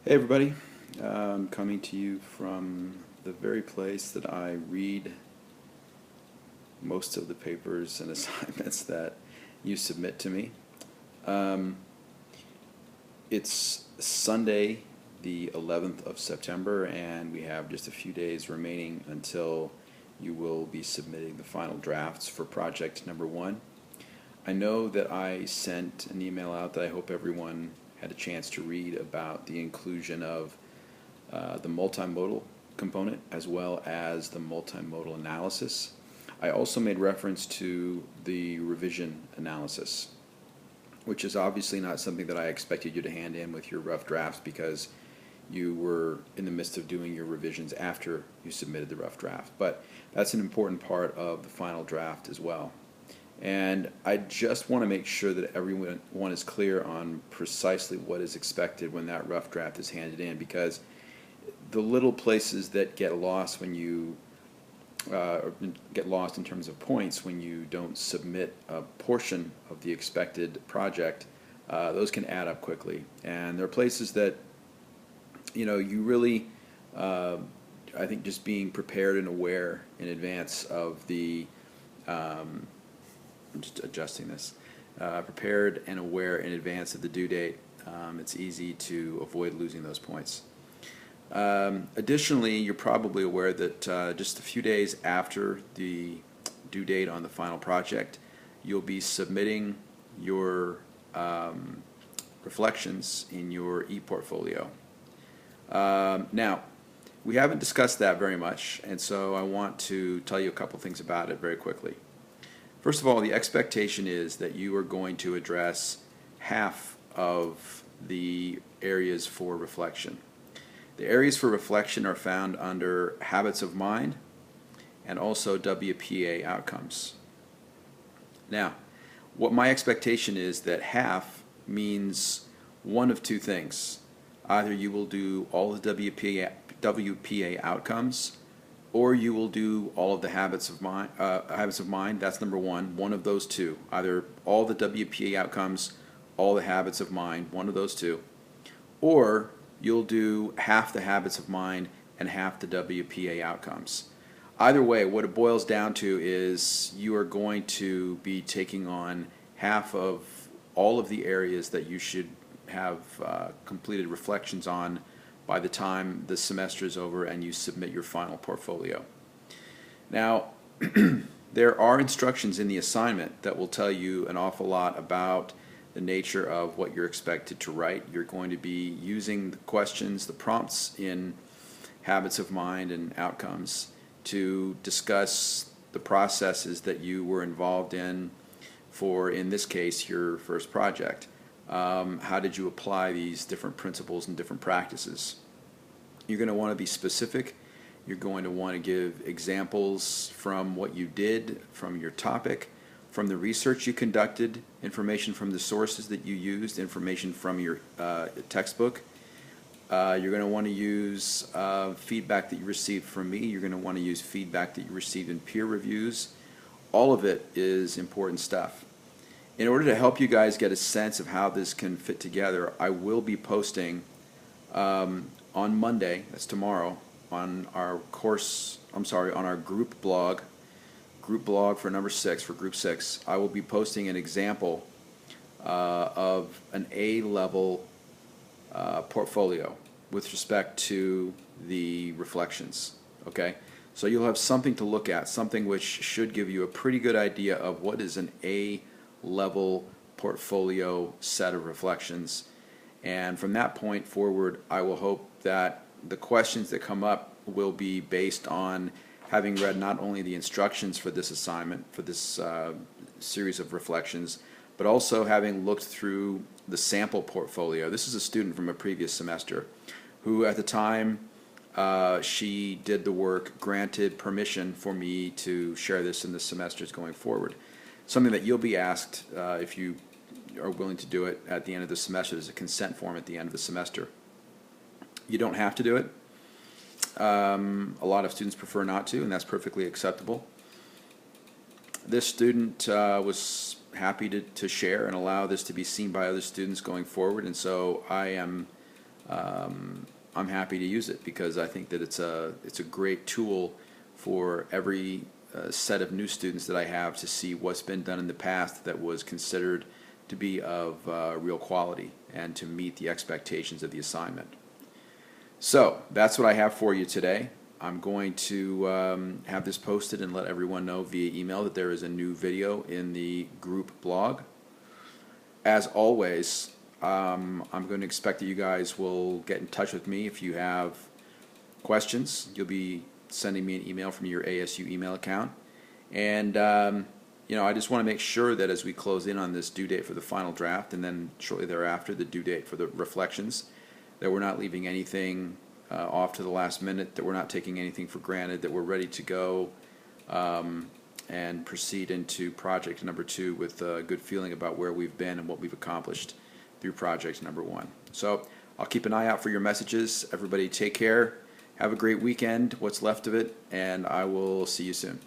Hey everybody, I'm coming to you from the very place that I read most of the papers and assignments that you submit to me. Um, it's Sunday, the 11th of September, and we have just a few days remaining until you will be submitting the final drafts for project number 1. I know that I sent an email out that I hope everyone had a chance to read about the inclusion of the multimodal component as well as the multimodal analysis. I also made reference to the revision analysis, which is obviously not something that I expected you to hand in with your rough drafts because you were in the midst of doing your revisions after you submitted the rough draft. But that's an important part of the final draft as well. And I just want to make sure that everyone is clear on precisely what is expected when that rough draft is handed in, because the little places that get lost when you get lost in terms of points when you don't submit a portion of the expected project, those can add up quickly. And there are places that you really, I think, just being prepared and aware in advance of the I'm just adjusting this. Prepared and aware in advance of the due date, it's easy to avoid losing those points. Additionally, you're probably aware that just a few days after the due date on the final project, you'll be submitting your reflections in your ePortfolio. Now, we haven't discussed that very much, and so I want to tell you a couple things about it very quickly. First of all, the expectation is that you are going to address half of the areas for reflection. The areas for reflection are found under habits of mind and also WPA outcomes. Now, what my expectation is that half means one of two things. Either you will do all the WPA outcomes, or you will do all of the habits of mind. That's number one of those two. Either all the WPA outcomes, all the habits of mind, one of those two. Or you'll do half the habits of mind and half the WPA outcomes. Either way, what it boils down to is you are going to be taking on half of all of the areas that you should have completed reflections on by the time the semester is over and you submit your final portfolio. Now, there are instructions in the assignment that will tell you an awful lot about the nature of what you're expected to write. You're going to be using the questions, the prompts in habits of mind and outcomes to discuss the processes that you were involved in for, in this case, your first project. How did you apply these different principles and different practices? You're going to want to be specific. You're going to want to give examples from what you did, from your topic, from the research you conducted, information from the sources that you used, information from your textbook. You're going to want to use feedback that you received from me. You're going to want to use feedback that you received in peer reviews. All of it is important stuff. In order to help you guys get a sense of how this can fit together, I will be posting on Monday, that's tomorrow, on our on our group blog for number 6, for group 6, I will be posting an example of an A-level portfolio with respect to the reflections, okay? So you'll have something to look at, something which should give you a pretty good idea of what is an A-level portfolio set of reflections. And from that point forward, I will hope that the questions that come up will be based on having read not only the instructions for this assignment, for this series of reflections, but also having looked through the sample portfolio. This is a student from a previous semester who, at the time she did the work, granted permission for me to share this in the semesters going forward. Something that you'll be asked if you are willing to do it at the end of the semester. There's a consent form at the end of the semester. You don't have to do it. A lot of students prefer not to, and that's perfectly acceptable. This student was happy to share and allow this to be seen by other students going forward, and so I am I'm happy to use it because I think that it's a great tool for every set of new students that I have to see what's been done in the past that was considered to be of real quality and to meet the expectations of the assignment. So that's what I have for you today. I'm going to have this posted and let everyone know via email that there is a new video in the group blog. As always, I'm going to expect that you guys will get in touch with me if you have questions. You'll be sending me an email from your ASU email account. And, I just want to make sure that as we close in on this due date for the final draft and then shortly thereafter the due date for the reflections, that we're not leaving anything off to the last minute, that we're not taking anything for granted, that we're ready to go and proceed into project number 2 with a good feeling about where we've been and what we've accomplished through project number 1. So I'll keep an eye out for your messages. Everybody take care. Have a great weekend, what's left of it, and I will see you soon.